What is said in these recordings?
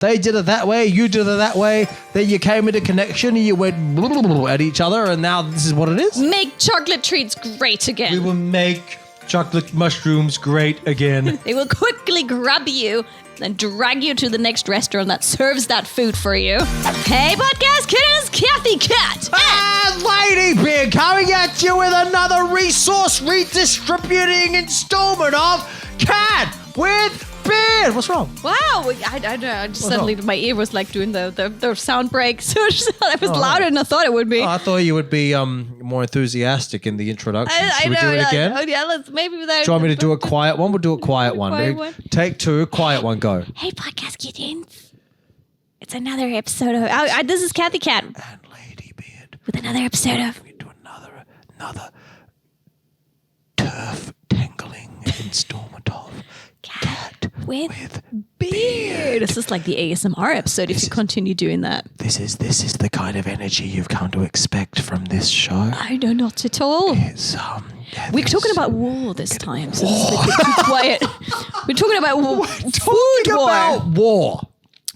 They did it that way. You did it that way. Then you came into connection and you went at each other. And now this is what it is. Make chocolate treats great again. We will make chocolate mushrooms great again. They will quickly grab you and drag you to the next restaurant that serves that food for you. Hey, podcast kittens, Cathy Cat. And Ladybeard coming at you with another resource redistributing installment of Cat with Beard. What's wrong? Wow, I don't know. Suddenly my ear was like doing the sound break. So it was louder than I thought it would be. Oh, I thought you would be more enthusiastic in the introduction. I Should we do it again? Oh, yeah, let's maybe that. Do you want me to do a quiet one? We'll do a quiet one. Quiet one. Take two, quiet one, go. Hey, podcast kittens. It's another episode of... this is Cathy Cat. And Ladybeard. With another episode of... We do another turf-tangling installment of Cat with Beard. This is like the ASMR episode if you continue doing that. This is the kind of energy you've come to expect from this show. I know not at all. It's We're talking about war this time, so this is a bit too quiet. We're talking about food war.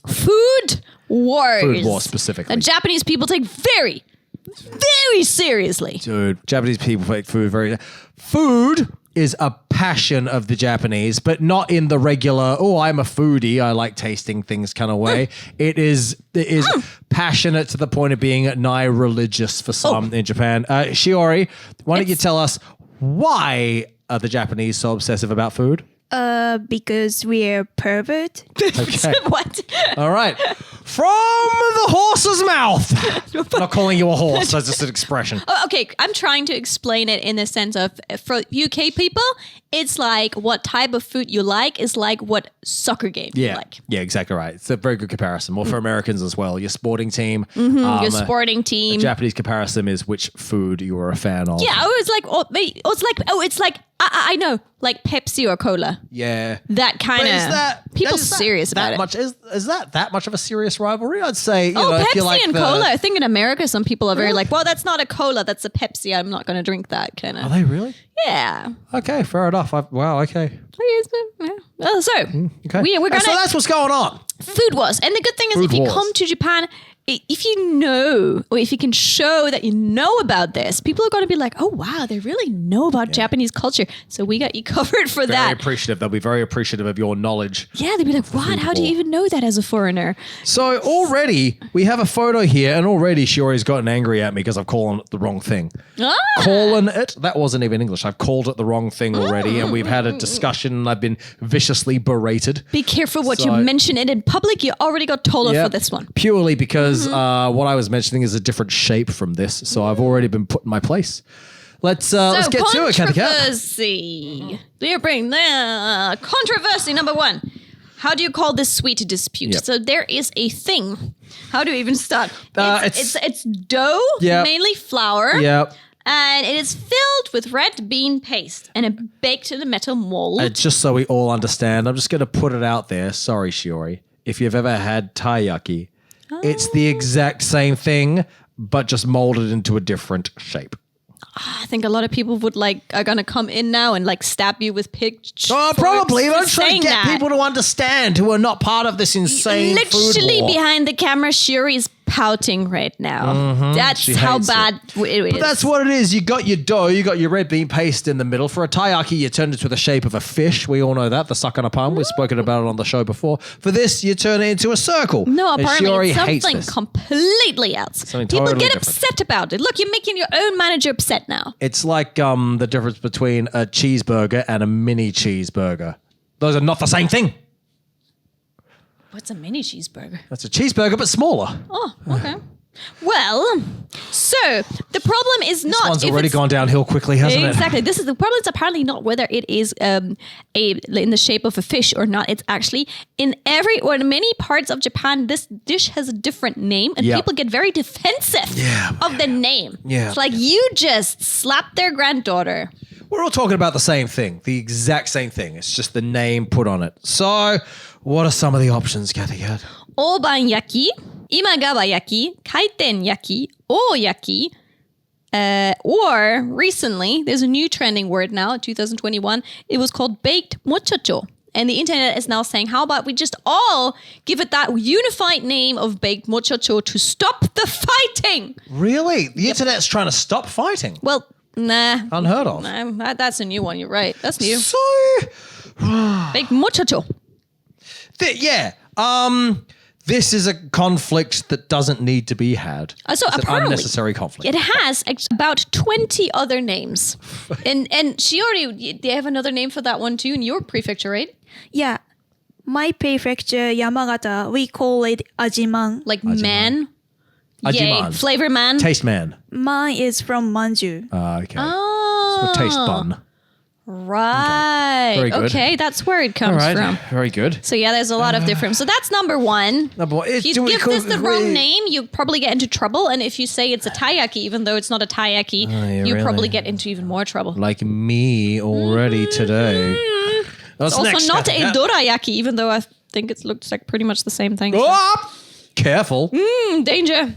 Food wars. Food war specifically. The Japanese people take very, very seriously. Dude, Japanese people take food very... Food is a passion of the Japanese, but not in the regular, I'm a foodie, I like tasting things kind of way. It is passionate to the point of being nigh religious for some in Japan. Shiori, why don't you tell us why are the Japanese so obsessive about food? Because we're pervert. Okay. What? All right. From the horse's mouth. I'm not calling you a horse. That's just an expression. Oh, okay, I'm trying to explain it in the sense of, for UK people, it's like what type of food you like is like what soccer game you like. Yeah, exactly right. It's a very good comparison. Well, for Americans as well. Your sporting team. Your sporting team. A Japanese comparison is which food you are a fan of. Yeah, it's like, I know, like Pepsi or Cola. Yeah. That kind of, people serious about it. Is that much of a serious rivalry? I'd say, Pepsi and Cola. I think in America, some people are very like, well, that's not a Cola, that's a Pepsi. I'm not going to drink that kind of. Are they really? Yeah. Okay, fair enough. Wow, okay. So, Okay. we're going to... So that's what's going on. Food wars. And the good thing is if you come to Japan, if you know, or if you can show that you know about this, people are going to be like, oh, wow, they really know about Japanese culture. So we got you covered for that. Very appreciative. They'll be very appreciative of your knowledge. Yeah, they'll be like, what? How do you even know that as a foreigner? So already we have a photo here, and already Shiori's gotten angry at me because I've called it the wrong thing. Calling it, that wasn't even English. I've called it the wrong thing already, and we've had a discussion, and I've been viciously berated. Be careful what you mention it in public. You already got told off for this one. Purely because what I was mentioning is a different shape from this, so I've already been put in my place. Let's get to it, Cathy Cat. Controversy. Do you bring the controversy number one? How do you call this sweet dispute? Yep. So there is a thing. How do we even start? It's dough, mainly flour. Yep. And it is filled with red bean paste and it baked in a metal mold. Just so we all understand, I'm just going to put it out there. Sorry, Shiori. If you've ever had taiyaki, it's the exact same thing, but just molded into a different shape. I think a lot of people are going to come in now and stab you with pig. Probably. I'm trying to get people to understand who are not part of this insane food war. Literally behind the camera, Shuri is pouting right now. That's how bad it is. But that's what it is. You got your dough, you got your red bean paste in the middle. For a taiyaki, you turn it to the shape of a fish. We all know that, the sakana palm. We've spoken about it on the show before. For this, you turn it into a circle. No, apparently it's something this. completely else. People get upset about it. Look, you're making your own manager upset now. It's like the difference between a cheeseburger and a mini cheeseburger. Those are not the same thing. What's a mini cheeseburger? That's a cheeseburger, but smaller. Oh, okay. Well, so the problem is not... This one's already gone downhill quickly, hasn't it? Exactly. The problem is apparently not whether it is in the shape of a fish or not. It's actually in many parts of Japan, this dish has a different name and people get very defensive of the name. Yeah. It's like you just slapped their granddaughter. We're all talking about the same thing, the exact same thing. It's just the name put on it. So, what are some of the options, Cathy Cat? Oban yaki, imagawa yaki, kaiten yaki, oyaki, or recently, there's a new trending word now, 2021. It was called baked mochacho. And the internet is now saying, how about we just all give it that unified name of baked mochocho to stop the fighting? Really? The internet's trying to stop fighting? Well, nah. Unheard of. Nah, that's a new one. You're right. That's new. So, Baked mochocho. this is a conflict that doesn't need to be had. So It's an apparently, unnecessary conflict. it has about 20 other names. and she already, they have another name for that one too in your prefecture, right? Yeah. My prefecture, Yamagata, we call it ajiman. Like man. Ajiman. Yay. Flavor man. Taste man. Man is from Manju. Okay. Oh. So taste bun. Right. Very good. Okay, that's where it All comes right. from. Very good. So yeah, there's a lot of different. So that's number one. Number one. If you give this the wrong name, you probably get into trouble. And if you say it's a taiyaki, even though it's not a taiyaki, you really? probably get into even more trouble. Like me already today. What's It's also next, not Cathy a Cat? dorayaki, even though I think it looks like pretty much the same thing. Oh! Careful. Danger.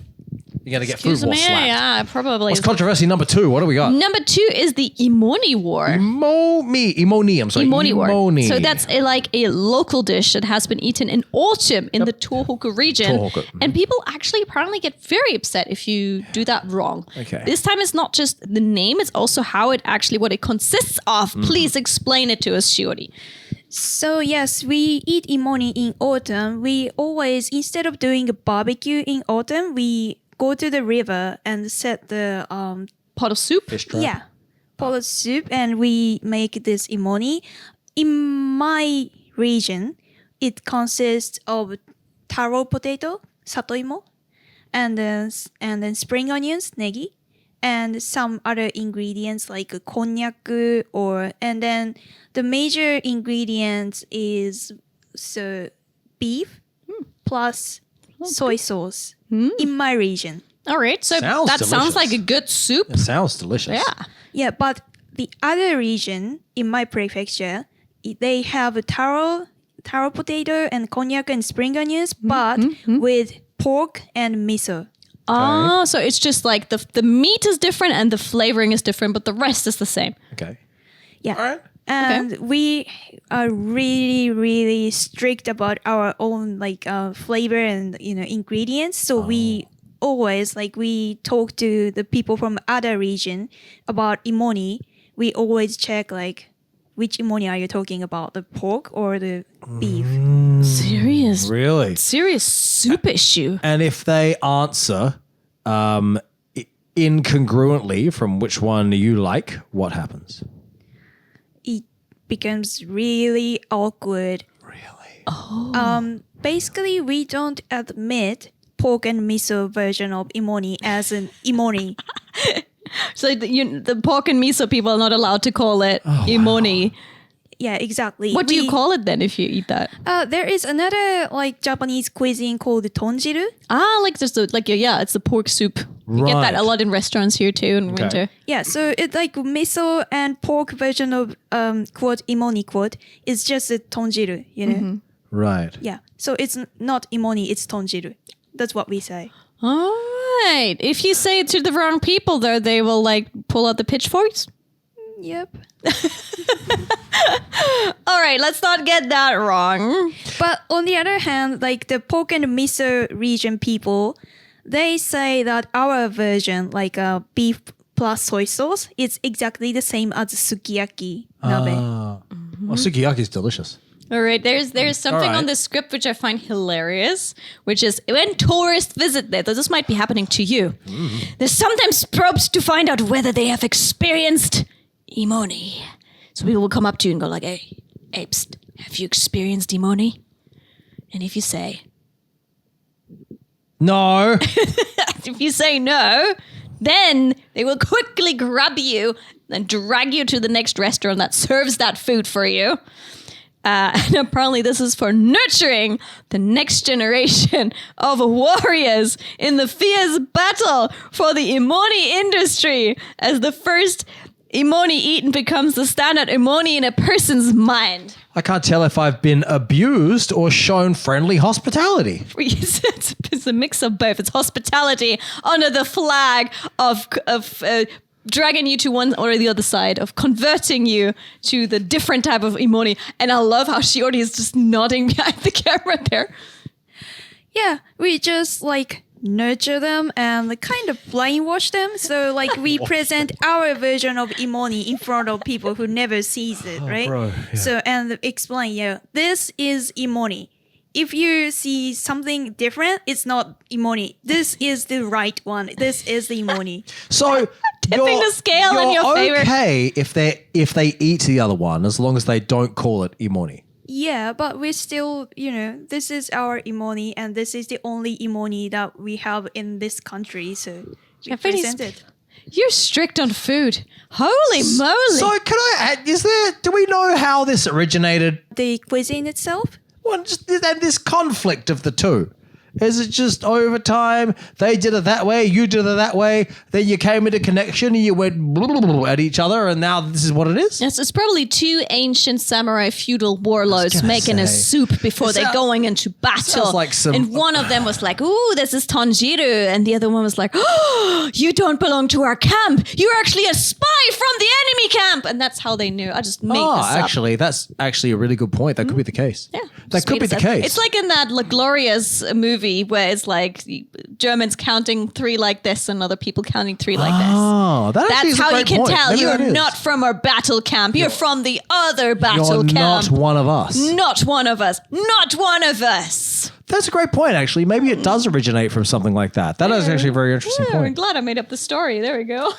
You're going to get Excuse food war me. slapped. Yeah, probably. What's controversy number 2? What do we got? Number 2 is the Imoni War. Imoni, I'm sorry. Imoni War. Imoni. So that's like a local dish that has been eaten in autumn in the Tohoku region. Tohoku. And people actually apparently get very upset if you do that wrong. Okay. This time it's not just the name, it's also how it actually, what it consists of. Please explain it to us, Shiori. So yes, we eat imoni in autumn. We always, instead of doing a barbecue in autumn, we go to the river and set the Pot of soup? Fish trap. pot of soup, and we make this imoni. In my region, it consists of taro potato, satoimo, and then spring onions, negi, and some other ingredients like konjac and then the major ingredient is beef plus soy sauce in my region. All right. So Sounds that sounds delicious. like a good soup. It sounds delicious. Yeah. Yeah, but the other region in my prefecture, they have taro potato and konjac and spring onions, but with pork and miso. Oh, so it's just like the meat is different and the flavoring is different, but the rest is the same. Okay. Yeah. All right. And we are really, really strict about our own flavor and ingredients. So we always we talk to the people from other region about imoni. We always check which imoni are you talking about, the pork or the beef? Serious. Really? Serious soup issue. And if they answer incongruently from which one you like, what happens? It becomes really awkward. Really? Basically, we don't admit pork and miso version of imoni as an imoni. So the pork and miso people are not allowed to call it imoni. Yeah, exactly. What do you call it then if you eat that? There is another Japanese cuisine called tonjiru. It's the pork soup. You get that a Right. lot in restaurants here too in winter. Yeah, so it's like miso and pork version of quote imoni quote is just a tonjiru, Right. Yeah, so it's not imoni, it's tonjiru. That's what we say. All right. If you say it to the wrong people though, they will pull out the pitchforks. Yep. All right, let's not get that wrong. But on the other hand, the pork and miso region people, they say that our version, beef plus soy sauce, is exactly the same as sukiyaki nabe. Well, sukiyaki is delicious. All right, there's something All right. on the script which I find hilarious, which is when tourists visit there, though this might be happening to you, there's sometimes probes to find out whether they have experienced imoni. So people will come up to you and go hey, psst, have you experienced imoni? And if you say, No. if you say no, then they will quickly grab you and drag you to the next restaurant that serves that food for you. And apparently this is for nurturing the next generation of warriors in the fierce battle for the imoni industry, as the first imoni eaten becomes the standard imoni in a person's mind. I can't tell if I've been abused or shown friendly hospitality. It's a mix of both. It's hospitality under the flag of dragging you to one or the other side, of converting you to the different type of imoni. And I love how Shiori is just nodding behind the camera there. Yeah, we just like nurture them and like, kind of brainwash them. So like we present our version of imoni in front of people who never sees it, right? bro, yeah. So and explain, this is imoni. If you see something different, it's not imoni. This is the right one. This is the imoni. So Tipping the scale in your favor. Okay, if they eat the other one, as long as they don't call it imoni. Yeah, but we still, this is our imoni, and this is the only imoni that we have in this country. So we Japanese- present it. You're strict on food. Holy moly. So can I? Do we know how this originated? The cuisine itself. Well, just and this conflict of the two. Is it just over time? They did it that way, you did it that way, then you came into connection and you went blah, blah, blah, at each other, and now this is what it is? Yes, it's probably two ancient samurai feudal warlords gonna making a say. soup before they're going into battle. sounds like some- and one of them was like, ooh, this is Tanjiro. And the other one was like, oh, you don't belong to our camp. You're actually a spy from the enemy camp. And that's how they knew. I just made this up. Actually, that's actually a really good point. That could be the case. Yeah, that just could made be it the up. case. It's like in that La Glorious movie where it's like Germans counting three like this and other people counting three like this. Oh, that actually That's is a how you great can point. tell Maybe you're that is. not from our battle camp. You're from the other battle You're camp. not one of us. Not one of us. Not one of us. That's a great point, actually. Maybe it does originate from something like that. That is actually a very interesting Yeah, I'm point. glad I made up the story. There we go.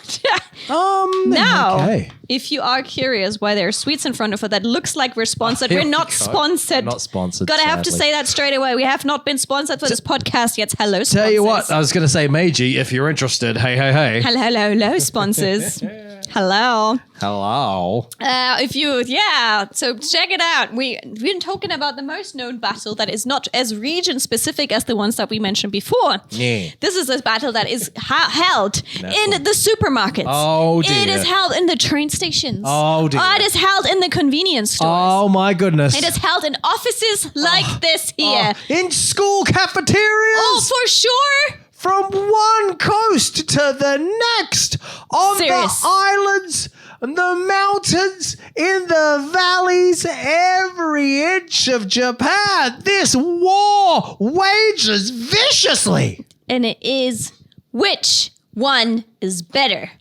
Now, Now, if you are curious why there are sweets in front of it that looks like we're sponsored, Here we're we not go. sponsored. Not sponsored, Gotta have to sadly. say that straight away. We have not been sponsored for this podcast yet. Hello, sponsors. Tell you what, I was going to say, Meiji, if you're interested, hey. Hello, sponsors. Hello. Hello. So check it out. We've been talking about the most known battle that is not as region specific as the ones that we mentioned before. Yeah. This is a battle that is held in the supermarkets. Oh, dear. It is held in the train stations. Oh, dear. It is held in the convenience stores. Oh, my goodness. It is held in offices like this here. In school cafeterias. Oh, for sure. From one coast to the next, on Serious. the islands, the mountains, in the valleys, every inch of Japan, this war wages viciously. And it is, which one is better?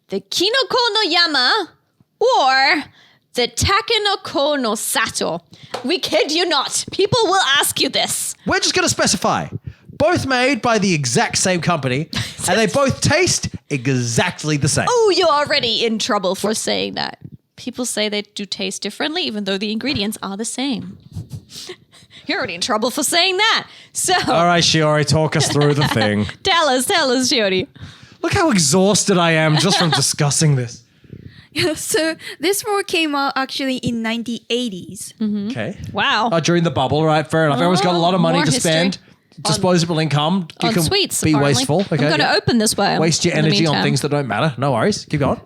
The Kinoko no Yama or the Takenoko no Sato? We kid you not. People will ask you this. We're just going to specify. Both made by the exact same company, and they both taste exactly the same. Oh, you're already in trouble for saying that. People say they do taste differently, even though the ingredients are the same. You're already in trouble for saying that. So, All right, Shiori, talk us through the thing. tell us, Shiori. Look how exhausted I am just from discussing this. So this war came out actually in 1980s. Okay. Wow. During the bubble, right? Fair enough. Everyone's got a lot of money More to history. spend. Disposable income. You On can sweets, be apparently. wasteful. Okay. I'm going to open this way. Waste your in the energy on meantime. things that don't matter. No worries. Keep going.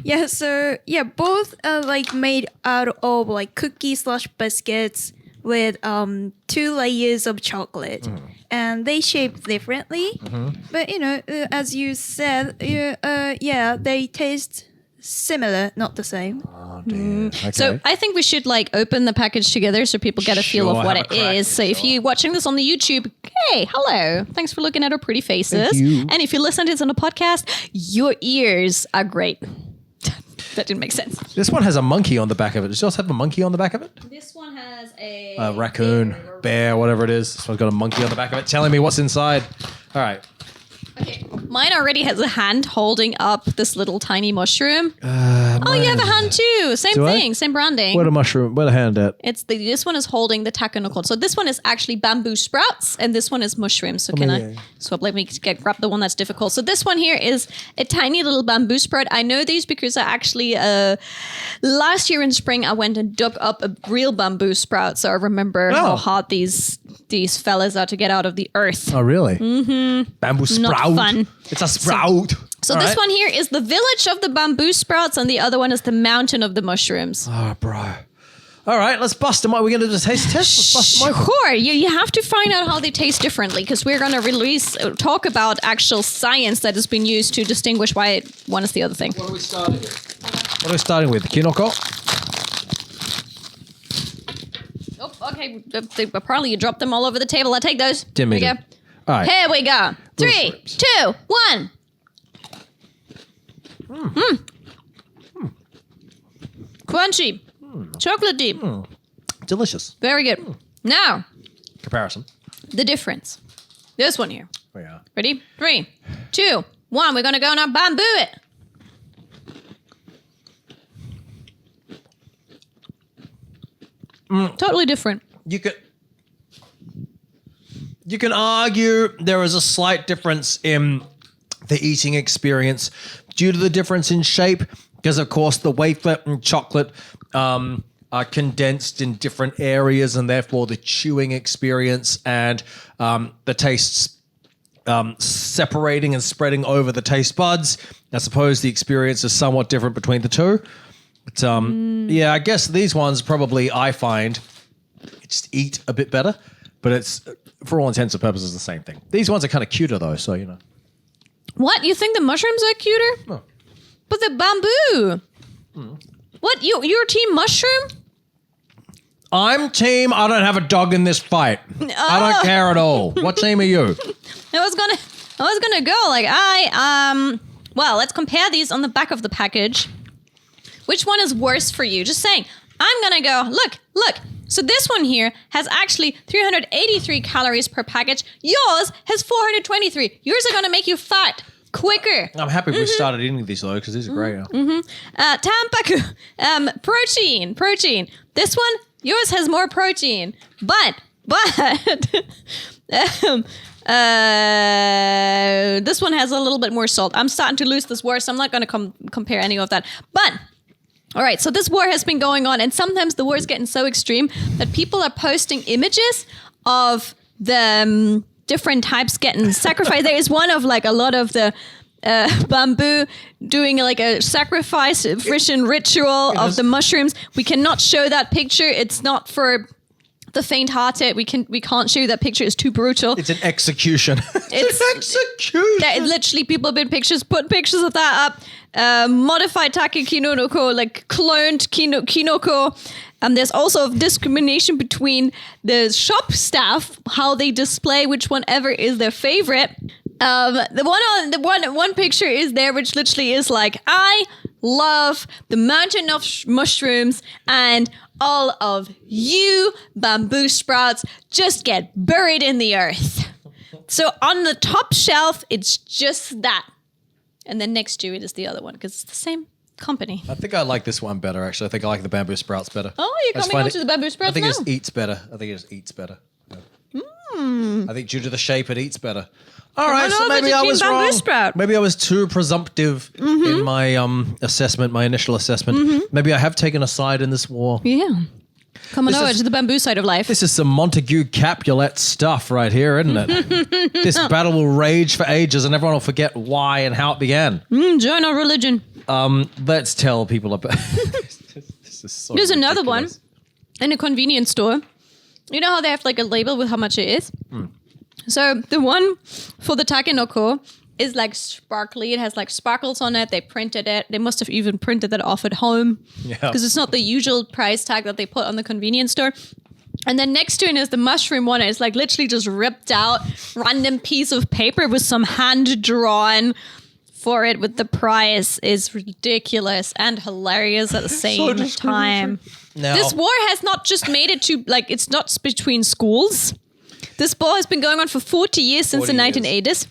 Yeah, so both are like made out of like cookies / biscuits with 2 layers of chocolate, and they shape differently. But as you said, they taste similar, not the same. Oh, dear. Okay. So I think we should like open the package together so people get a feel Sure, of what have it a crack, is. So if you're watching this on the YouTube, hey, hello. Thanks for looking at our pretty faces. Thank you. And if you listen to this on a podcast, your ears are great. That didn't make sense. This one has a monkey on the back of it. Does yours have a monkey on the back of it? This one has a Raccoon, bear, whatever it is. This one's got a monkey on the back of it telling me what's inside. All right. Okay. Mine already has a hand holding up this little tiny mushroom. You have a hand too. Same Do I? thing, same branding. Where the hand at? This one is holding the takenoko. So this one is actually bamboo sprouts, and this one is mushrooms. So let me grab the one that's difficult. So this one here is a tiny little bamboo sprout. I know these because I actually last year in spring I went and dug up a real bamboo sprout. So I remember how hard these fellas are to get out of the earth. Oh, really? Mm-hmm. Bamboo sprout. fun. It's a sprout. So All this right. one here is the village of the bamboo sprouts, and the other one is the mountain of the mushrooms. Oh, bro. All right, let's bust them. We're going to do a taste test. Let's bust them open. Sure, you have to find out how they taste differently because we're going to talk about actual science that has been used to distinguish why one is the other thing. What are we starting with? What are we starting with? Kinoko? Oh, okay. Apparently you dropped them all over the table. I'll take those. Didn't mean Here to. we go. All right. Here we go. 3, 2, 1. Crunchy. Chocolatey. Delicious. Very good. Now, Comparison. the difference. This one here. Oh, yeah. Ready? 3, 2, 1. We're going to go now bamboo it. Totally different. You can argue there is a slight difference in the eating experience due to the difference in shape, because of course the wafer and chocolate are condensed in different areas, and therefore the chewing experience and the tastes separating and spreading over the taste buds. I suppose the experience is somewhat different between the two. But yeah, I guess these ones probably I find just eat a bit better, but it's for all intents and purposes the same thing. These ones are kind of cuter though, so you know. What? You think the mushrooms are cuter? No. But the bamboo. What? You're team mushroom? I'm team. I don't have a dog in this fight. I don't care at all. What team are you? I was gonna go like well, let's compare these on the back of the package. Which one is worse for you? Just saying. I'm gonna go, look. So this one here has actually 383 calories per package. Yours has 423. Yours are gonna make you fat quicker. I'm happy we started eating these though, because these are great. Tampaku, protein. This one, yours has more protein, but this one has a little bit more salt. I'm starting to lose this war, so I'm not going to compare any of that. But all right, so this war has been going on, and sometimes the war is getting so extreme that people are posting images of the different types getting sacrificed. There is one of like a lot of the bamboo doing like a sacrifice, Frisian ritual of the mushrooms. We cannot show that picture. It's not for the faint-hearted. We can't show you that picture. It's too brutal. It's an execution. It's an execution. Literally, people have been put pictures of that up. Modified take kinoko, like cloned kinoko. And there's also discrimination between the shop staff, how they display which one ever is their favorite. The one picture is there, which literally is like, I love the mountain of mushrooms, and all of you bamboo sprouts just get buried in the earth. So on the top shelf, it's just that. And then next to it is the other one, because it's the same company. I think I like this one better, actually. I think I like the bamboo sprouts better. Oh, you're coming on to the bamboo sprouts I think now? it just eats better. Yeah. I think due to the shape, it eats better. All right, so maybe I was wrong. Sprout. Maybe I was too presumptive in my assessment, my initial assessment. Maybe I have taken a side in this war. Yeah. Coming over to the bamboo side of life. This is some Montague Capulet stuff right here, isn't it? This battle will rage for ages, and everyone will forget why and how it began. Join our religion. Let's tell people about. This is so Here's ridiculous. another one in a convenience store. You know how they have like a label with how much it is? So the one for the takenoko is like sparkly. It has like sparkles on it. They printed it. They must have even printed that off at home. Yeah. Because it's not the usual price tag that they put on the convenience store. And then next to it is the mushroom one. It's like literally just ripped out random piece of paper with some hand drawn for it with the price. Is ridiculous and hilarious at the same time. Now, This war has not just made it to, like, it's not between schools. This war has been going on for 40 years since the 1980s.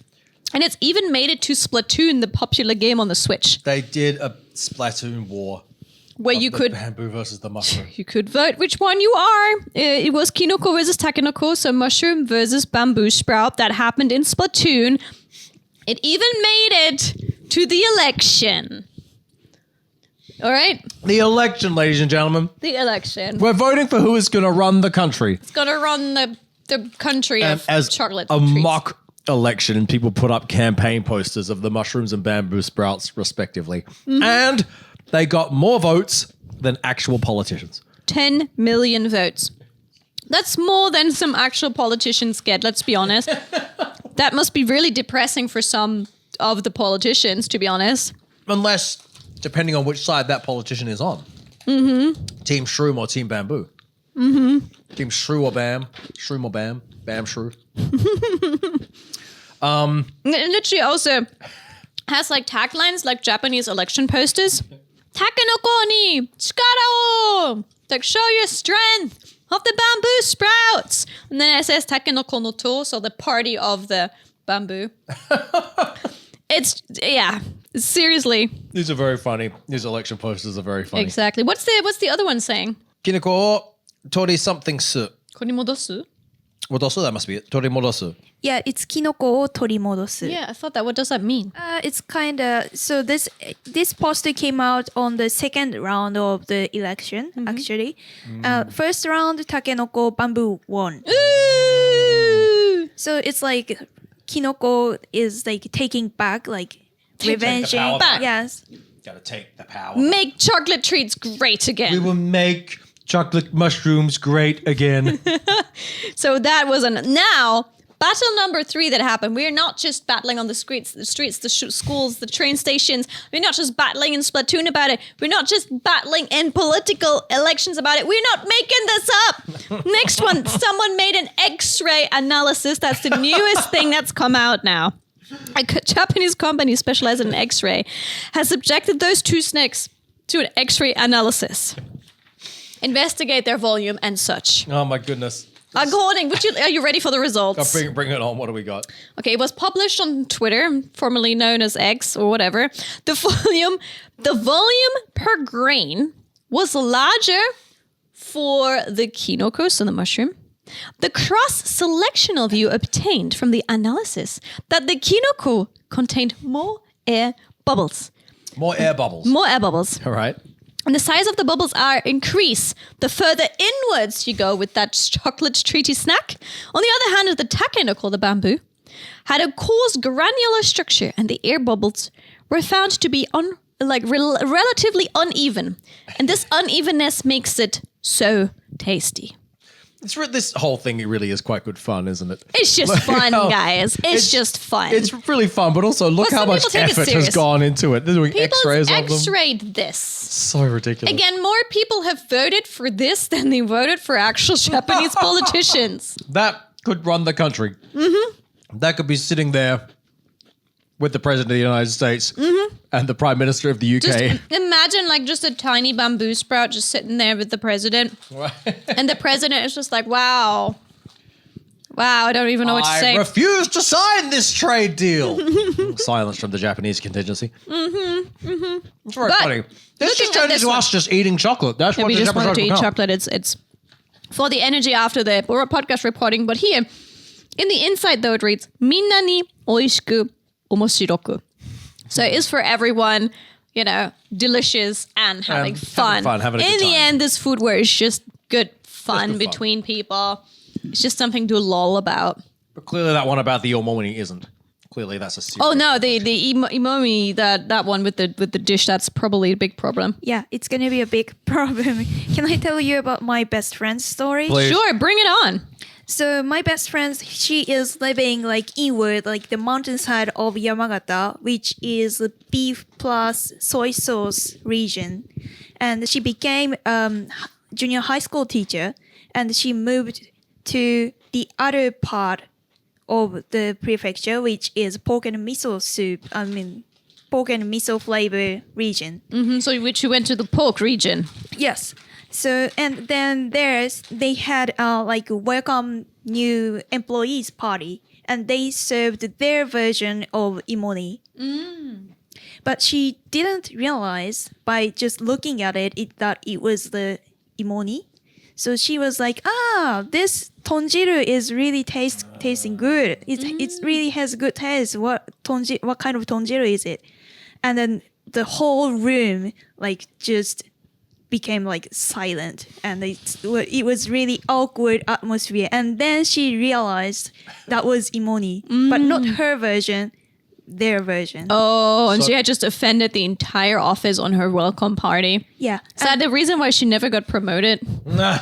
And it's even made it to Splatoon, the popular game on the Switch. they did a Splatoon war. Where you could bamboo versus the mushroom. you could vote which one you are. It was Kinoko versus Takenoko, so mushroom versus bamboo sprout. That happened in Splatoon. It even made it to the election. All right? The election, ladies and gentlemen. The election. We're voting for who is going to run the country. It's going to run the country And of as chocolate a treats. mock election, and people put up campaign posters of the mushrooms and bamboo sprouts, respectively. And they got more votes than actual politicians. 10 million votes. That's more than some actual politicians get, let's be honest. That must be really depressing for some of the politicians, to be honest. Unless, depending on which side that politician is on. Mm-hmm. Team Shroom or Team Bamboo. Mm-hmm. Team Shrew or Bam. Shroom or Bam. Bam Shrew. It literally also has like taglines like Japanese election posters. Takenoko ni chikara o! Like, show your strength of the bamboo sprouts. And then it says Takenoko no to, so the party of the bamboo. Seriously. These are very funny. These election posters are very funny. Exactly. What's the other one saying? Kinoko o tori something su. Korimodosu? Modosu, that must be it. Tori modosu. Yeah, it's kinoko o torimodosu. Yeah, I thought that. What does that mean? It's kind of so this poster came out on the second round of the election. Actually, first round takenoko bamboo won. Ooh! So it's like kinoko is like taking back, like revenge. power back. Yes. Gotta take the power. Make chocolate treats great again. We will make chocolate mushrooms great again. So that was now battle number 3 that happened. We're not just battling on the streets, the schools, the train stations. We're not just battling in Splatoon about it. We're not just battling in political elections about it. We're not making this up. Next one, someone made an X-ray analysis. That's the newest thing that's come out now. A Japanese company specialized in X-ray has subjected those 2 snakes to an X-ray analysis. Investigate their volume and such. Oh my goodness. According, are you ready for the results? Bring it on. What do we got? Okay, it was published on Twitter, formerly known as X or whatever. The volume per grain was larger for the kinoko, so the mushroom. The cross-selectional view obtained from the analysis that the kinoko contained more air bubbles. More air bubbles. More air bubbles. All right. And the size of the bubbles are increase the further inwards you go with that chocolate treaty snack. On the other hand, the takenoko, the bamboo, had a coarse granular structure, and the air bubbles were found to be relatively uneven. And this unevenness makes it so tasty. This whole thing really is quite good fun, isn't it? It's just fun, guys. It's just fun. It's really fun, but also look how much effort has gone into it. They're doing X-rays of them. X-rayed this. So ridiculous. Again, more people have voted for this than they voted for actual Japanese politicians. That could run the country. Mm-hmm. That could be sitting there with the President of the United States and the Prime Minister of the UK. Just imagine just a tiny bamboo sprout just sitting there with the President. And the President is just like, wow. Wow, I don't even know what to say. I refuse to sign this trade deal. Silence from the Japanese contingency. It's very funny. This just turned into us just eating chocolate. That's what we this just wanted episode to eat become. chocolate. It's for the energy after the podcast reporting. But here, in the inside though, it reads, Minna ni oishiku omoshiroku. So it is for everyone, delicious and having fun. Having a good in the time. end, this food where it's just good fun Just good fun. between people. It's just something to lull about. But clearly that one about the omomini isn't. Clearly that's a serious. Oh no, the imomi, that one with the dish, that's probably a big problem. Yeah, it's gonna be a big problem. Can I tell you about my best friend's story? Please. Sure, bring it on. So my best friend, she is living inward, the mountainside of Yamagata, which is a beef plus soy sauce region. And she became junior high school teacher, and she moved to the other part of the prefecture, which is pork and miso flavor region. So which you went to the pork region. Yes. So, and then they had welcome new employees party, and they served their version of imoni. But she didn't realize by just looking at it that it was the imoni. So she was like, this tonjiru is really tasting good. It really has good taste. What kind of tonjiru is it? And then the whole room just became silent, and it was really awkward atmosphere. And then she realized that was imoni, but not her version. their version. Oh, and So- she had just offended the entire office on her welcome party. Yeah. Is that the reason why she never got promoted? Nah.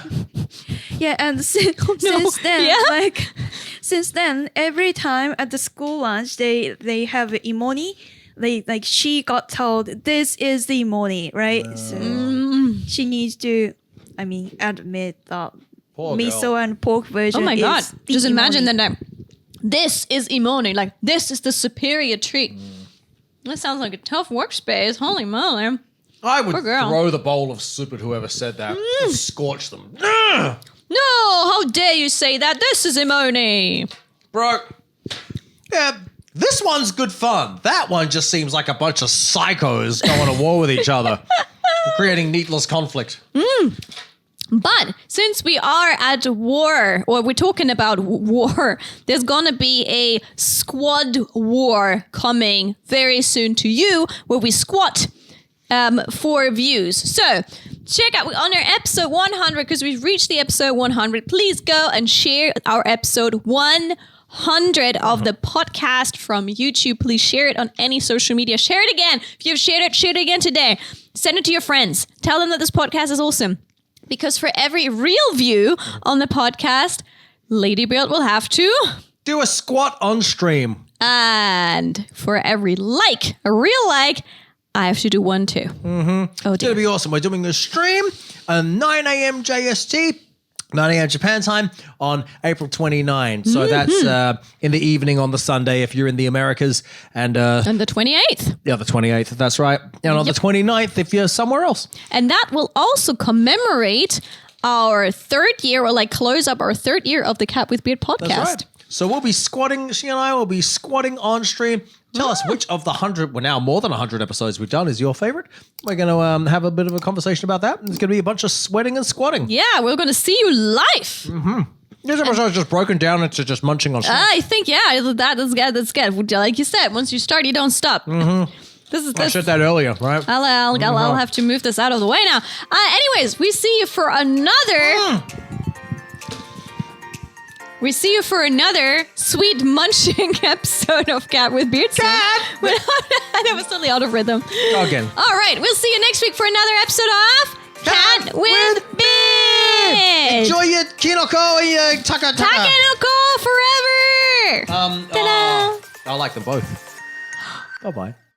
Yeah, and since then, Yeah? since then, every time at the school lunch, they have imoni. She got told this is the imoni, right? So she needs to, admit that Poor miso girl. and pork version. Oh my god! is the Just imagine imoni. that. This is imoni. Like this is the superior treat. That sounds like a tough workspace. Holy moly! I would Poor girl. throw the bowl of soup at whoever said that. And scorch them. Ugh. No! How dare you say that? This is imoni. Bro. Yeah, this one's good fun. That one just seems like a bunch of psychos going to war with each other. Creating needless conflict. But since we are at war, or we're talking about war, there's gonna be a squad war coming very soon to you, where we squat for views. So check out on our episode 100, because we've reached the episode 100. Please go and share our episode 100 of the podcast from YouTube. Please share it on any social media. Share it again. If you've shared it, share it again today. Send it to your friends. Tell them that this podcast is awesome. Because for every real view on the podcast, Ladybeard will have to. Do a squat on stream. And for every like, a real like, I have to do one too. Oh It's going dear. to be awesome. We're doing a stream at 9 a.m. JST, 9 a.m. Japan time on April 29. So that's in the evening on the Sunday if you're in the Americas. And And the 28th. the 28th, that's right. And on the 29th if you're somewhere else. And that will also commemorate our third year, or like close up our third year of the Cat with Beard podcast. That's right. So we'll be squatting, she and I will be squatting on stream. Tell us which of the 100, well now more than 100 episodes we've done is your favorite. We're going to have a bit of a conversation about that. There's going to be a bunch of sweating and squatting. Yeah, we're going to see you live. This episode is just broken down into just munching on snacks. I think, yeah, that's good. Like you said, once you start, you don't stop. This is I this. said that earlier, right? I'll have to move this out of the way now. Anyways, we see you for another. We see you for another sweet munching episode of Cat with Beard. Cat! That was totally out of rhythm. Go again. All right, we'll see you next week for another episode of Cat with Beard. Enjoy your kinoko and your taka. Takenoko forever. Ta-da. I like them both. Bye-bye.